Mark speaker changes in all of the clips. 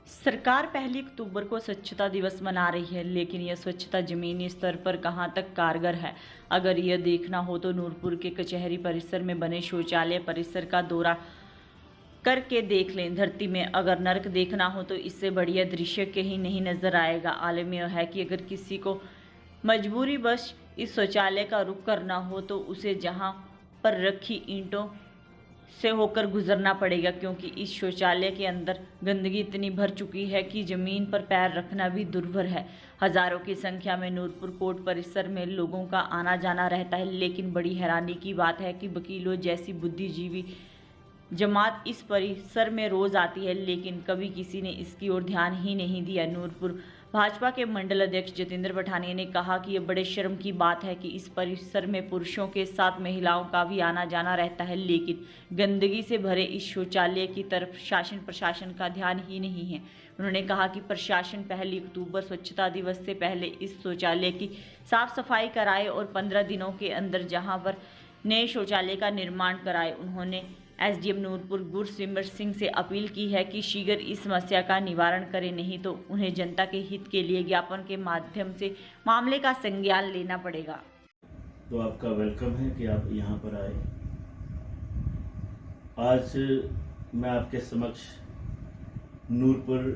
Speaker 1: सरकार 1 अक्टूबर को स्वच्छता दिवस मना रही है, लेकिन यह स्वच्छता जमीनी स्तर पर कहां तक कारगर है। अगर यह देखना हो तो नूरपुर के कचहरी परिसर में बने शौचालय परिसर का दौरा करके देख लें। धरती में अगर नर्क देखना हो तो इससे बढ़िया दृश्य कहीं नहीं नजर आएगा। आलम यह है कि अगर किसी को मजबूरी बस इस शौचालय का रुख करना हो तो उसे जहां पर रखी ईंटों से होकर गुजरना पड़ेगा, क्योंकि इस शौचालय के अंदर गंदगी इतनी भर चुकी है कि जमीन पर पैर रखना भी दुर्भर है। हजारों की संख्या में नूरपुर कोर्ट परिसर में लोगों का आना जाना रहता है, लेकिन बड़ी हैरानी की बात है कि वकीलों जैसी बुद्धिजीवी जमात इस परिसर में रोज आती है, लेकिन कभी किसी ने इसकी ओर ध्यान ही नहीं दिया। नूरपुर भाजपा के मंडल अध्यक्ष जतेंद्र पठानिया ने कहा कि यह बड़े शर्म की बात है कि इस परिसर में पुरुषों के साथ महिलाओं का भी आना जाना रहता है, लेकिन गंदगी से भरे इस शौचालय की तरफ शासन प्रशासन का ध्यान ही नहीं है। उन्होंने कहा कि प्रशासन 1 अक्टूबर स्वच्छता दिवस से पहले इस शौचालय की साफ सफाई कराए और 15 दिनों के अंदर जहां पर नए शौचालय का निर्माण कराए। उन्होंने एसडीएम नूरपुर गुरसिमर सिंह से अपील की है कि शीघ्र इस समस्या का निवारण करें, नहीं तो उन्हें जनता के हित के लिए ज्ञापन के माध्यम से मामले का संज्ञान लेना पड़ेगा।
Speaker 2: तो आपका वेलकम है कि आप यहाँ पर आए। आज मैं आपके समक्ष नूरपुर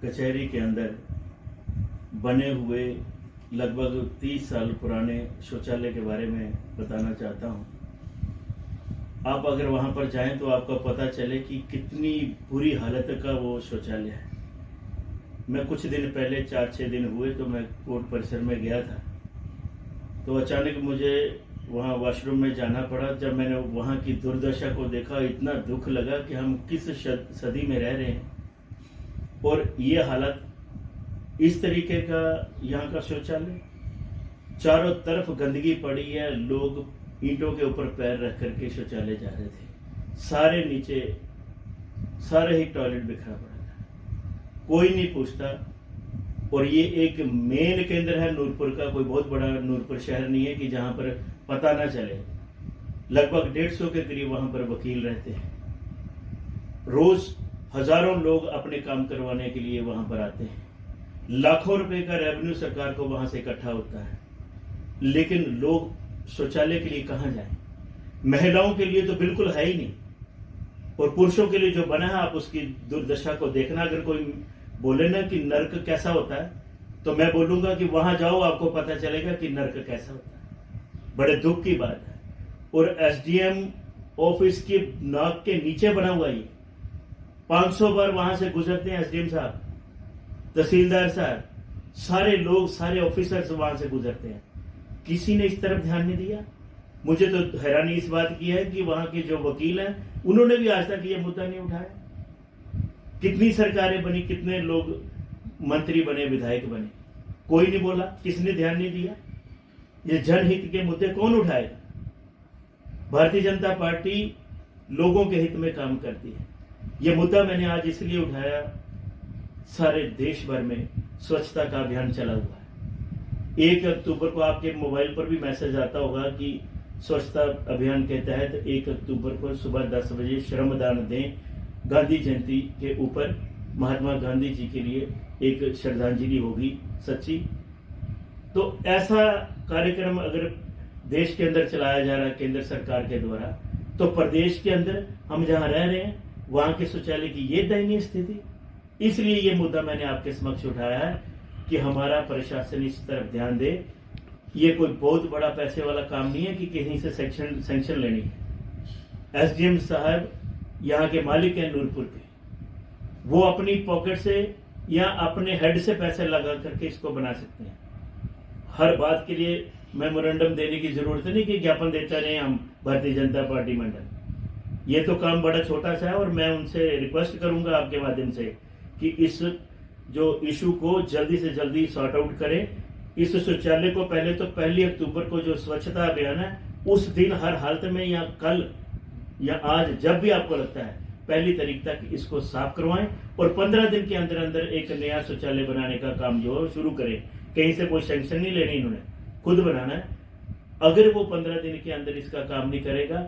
Speaker 2: कचहरी के अंदर बने हुए लगभग 30 साल पुराने शौचालय के बारे में बताना चाहता हूँ। आप अगर वहां पर जाएं तो आपको पता चले कि कितनी बुरी हालत का वो शौचालय है। मैं कुछ दिन पहले 4-6 दिन हुए तो मैं कोर्ट परिसर में गया था, तो अचानक मुझे वहां वॉशरूम में जाना पड़ा। जब मैंने वहां की दुर्दशा को देखा, इतना दुख लगा कि हम किस सदी में रह रहे हैं। और ये हालत इस तरीके का यहाँ का शौचालय, चारों तरफ गंदगी पड़ी है, लोग ईंटों के ऊपर पैर रख करके शौचालय जा रहे थे। सारे नीचे सारे ही टॉयलेट बिखरा पड़ा था, कोई नहीं पूछता। और ये एक मेन केंद्र है नूरपुर का, कोई बहुत बड़ा नूरपुर शहर नहीं है कि जहां पर पता ना चले। लगभग 150 के करीब वहां पर वकील रहते हैं। रोज हजारों लोग अपने काम करवाने के लिए वहां पर आते हैं। लाखों रुपए का रेवेन्यू सरकार को वहां से इकट्ठा होता है, लेकिन लोग शौचालय के लिए कहां जाएं? महिलाओं के लिए तो बिल्कुल है ही नहीं, और पुरुषों के लिए जो बना है, आप उसकी दुर्दशा को देखना। अगर कोई बोले ना कि नर्क कैसा होता है, तो मैं बोलूंगा कि वहां जाओ, आपको पता चलेगा कि नर्क कैसा होता है। बड़े दुख की बात है। और एसडीएम ऑफिस के नाक के नीचे बना हुआ ये 500 बार वहां से गुजरते हैं एसडीएम साहब, तहसीलदार साहब, सारे लोग, सारे ऑफिसर्स वहां से गुजरते हैं। किसी ने इस तरफ ध्यान नहीं दिया। मुझे तो हैरानी इस बात की है कि वहां के जो वकील हैं, उन्होंने भी आज तक ये मुद्दा नहीं उठाया। कितनी सरकारें बनी, कितने लोग मंत्री बने, विधायक बने, कोई नहीं बोला, किसने ध्यान नहीं दिया। ये जनहित के मुद्दे कौन उठाएगा? भारतीय जनता पार्टी लोगों के हित में काम करती है। ये मुद्दा मैंने आज इसलिए उठाया, सारे देश भर में स्वच्छता का अभियान चला हुआ है। 1 अक्टूबर को आपके मोबाइल पर भी मैसेज आता होगा कि स्वच्छता अभियान के तहत 1 अक्टूबर को सुबह 10 बजे श्रमदान दें। गांधी जयंती के ऊपर महात्मा गांधी जी के लिए एक श्रद्धांजलि होगी सच्ची। तो ऐसा कार्यक्रम अगर देश के अंदर चलाया जा रहा है केंद्र सरकार के द्वारा, तो प्रदेश के अंदर हम जहां रह रहे हैं वहां के शौचालय की ये दयनीय स्थिति। इसलिए ये मुद्दा मैंने आपके समक्ष उठाया है कि हमारा प्रशासन इस तरफ ध्यान दे। ये कोई बहुत बड़ा पैसे वाला काम नहीं है कि कहीं से सैंक्शन लेनी है। एसडीएम साहब यहाँ के मालिक हैं नूरपुर के, वो अपनी पॉकेट से या अपने हेड से पैसे लगा करके इसको बना सकते हैं। हर बात के लिए मेमोरेंडम देने की जरूरत नहीं कि ज्ञापन देते रहे हम भारतीय जनता पार्टी मंडल। ये तो काम बड़ा छोटा सा है, और मैं उनसे रिक्वेस्ट करूंगा आपके माध्यम से कि इस जो इशू को जल्दी से जल्दी सॉर्ट आउट करें। इस शौचालय को पहले तो 1 अक्टूबर को जो स्वच्छता अभियान है, उस दिन हर हालत में, या कल या आज, जब भी आपको लगता है, 1 तारीख तक इसको साफ करवाएं और 15 दिन के अंदर अंदर एक नया शौचालय बनाने का काम जो है शुरू करें। कहीं से कोई सैंक्शन नहीं लेनी, इन्होंने खुद बनाना है। अगर वो 15 दिन के अंदर इसका काम नहीं करेगा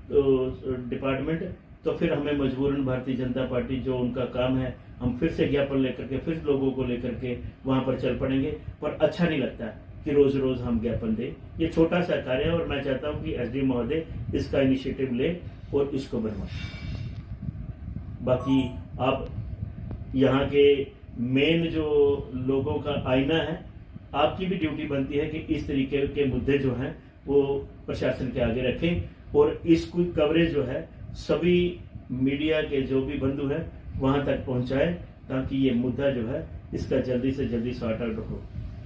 Speaker 2: तो डिपार्टमेंट, तो फिर हमें मजबूरन भारतीय जनता पार्टी जो उनका काम है, हम फिर से ज्ञापन लेकर के फिर लोगों को लेकर के वहां पर चल पड़ेंगे। पर अच्छा नहीं लगता कि रोज रोज हम ज्ञापन दें। ये छोटा सा कार्य है और मैं चाहता हूं कि एसडी महोदय इसका इनिशिएटिव ले और इसको बनवाएं। बाकी आप यहाँ के मेन जो लोगों का आईना है, आपकी भी ड्यूटी बनती है कि इस तरीके के मुद्दे जो हैं वो प्रशासन के आगे रखें और इसकी कवरेज जो है सभी मीडिया के जो भी बंधु हैं वहां तक पहुंचाएं, ताकि ये मुद्दा जो है इसका जल्दी से जल्दी सॉर्ट आउट हो।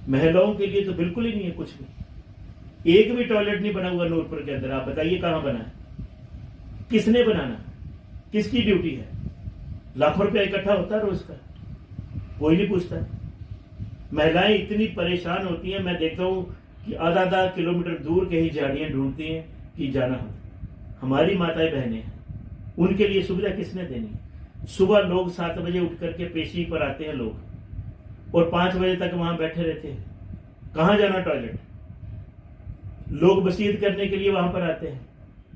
Speaker 2: महिलाओं के लिए तो बिल्कुल ही नहीं है कुछ भी, एक भी टॉयलेट नहीं बना हुआ नूरपुर के अंदर। आप बताइए कहां बना है, किसने बनाना, किसकी ड्यूटी है? लाखों रुपया इकट्ठा होता है रोज का, कोई नहीं पूछता। महिलाएं इतनी परेशान होती हैं, मैं देखता हूं कि आधा आधा किलोमीटर दूर के ही झाड़ियां ढूंढती हैं कि जाना हो। हमारी माताएं बहनें हैं, उनके लिए सुविधा किसने देनी? सुबह लोग 7 बजे उठ करके पेशी पर आते हैं लोग और 5 बजे तक वहां बैठे रहते हैं। कहां जाना टॉयलेट? लोग वसीयत करने के लिए वहां पर आते हैं।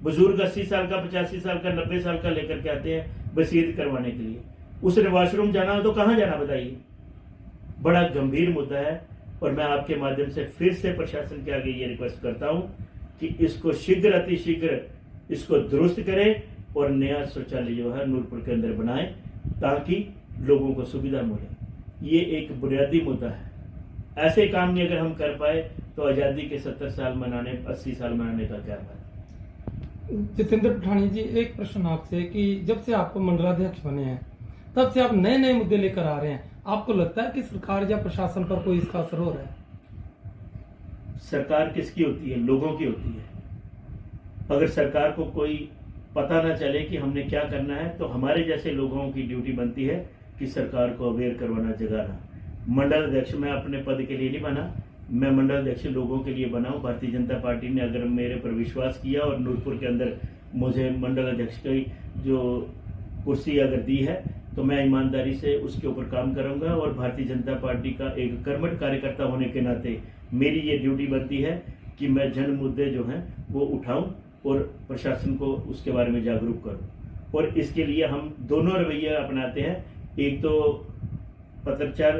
Speaker 2: बुजुर्ग 80 साल का, 85 साल का, 90 साल का लेकर के आते हैं वसीयत करवाने के लिए। उसने वॉशरूम जाना हो तो कहां जाना बताइए? बड़ा गंभीर मुद्दा है और मैं आपके माध्यम से फिर से प्रशासन के आगे ये रिक्वेस्ट करता हूं कि इसको शीघ्र अतिशीघ्र इसको दुरुस्त करें और नया शौचालय जो है नूरपुर के अंदर बनाएं, ताकि लोगों को सुविधा मिले। ये एक बुनियादी मुद्दा है। ऐसे काम नहीं अगर हम कर पाए तो आजादी के 70 साल मनाने, 80 साल मनाने का क्या फायदा?
Speaker 3: जितेंद्र पठानी जी, एक प्रश्न आपसे कि जब से आप मंडलाध्यक्ष बने हैं तब से आप नए नए मुद्दे लेकर आ रहे हैं, आपको लगता है कि सरकार या प्रशासन पर कोई इसका असर हो रहा है?
Speaker 2: सरकार किसकी होती है? लोगों की होती है। अगर सरकार को कोई पता ना चले कि हमने क्या करना है, तो हमारे जैसे लोगों की ड्यूटी बनती है कि सरकार को अवेयर करवाना, जगाना। मंडल अध्यक्ष मैं अपने पद के लिए नहीं बना, मैं मंडल अध्यक्ष लोगों के लिए बना हूं। भारतीय जनता पार्टी ने अगर मेरे पर विश्वास किया और नूरपुर के अंदर मुझे मंडल अध्यक्ष की जो कुर्सी अगर दी है तो मैं ईमानदारी से उसके ऊपर काम करूंगा। और भारतीय जनता पार्टी का एक कर्मठ कार्यकर्ता होने के नाते मेरी ये ड्यूटी बनती है कि मैं जन मुद्दे जो हैं वो उठाऊं और प्रशासन को उसके बारे में जागरूक करूं। और इसके लिए हम दोनों रवैया अपनाते हैं, एक तो पत्रचार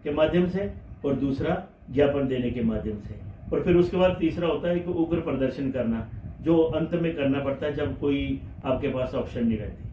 Speaker 2: के माध्यम से और दूसरा ज्ञापन देने के माध्यम से, और फिर उसके बाद तीसरा होता है कि उग्र प्रदर्शन करना, जो अंत में करना पड़ता है जब कोई आपके पास ऑप्शन नहीं रहती।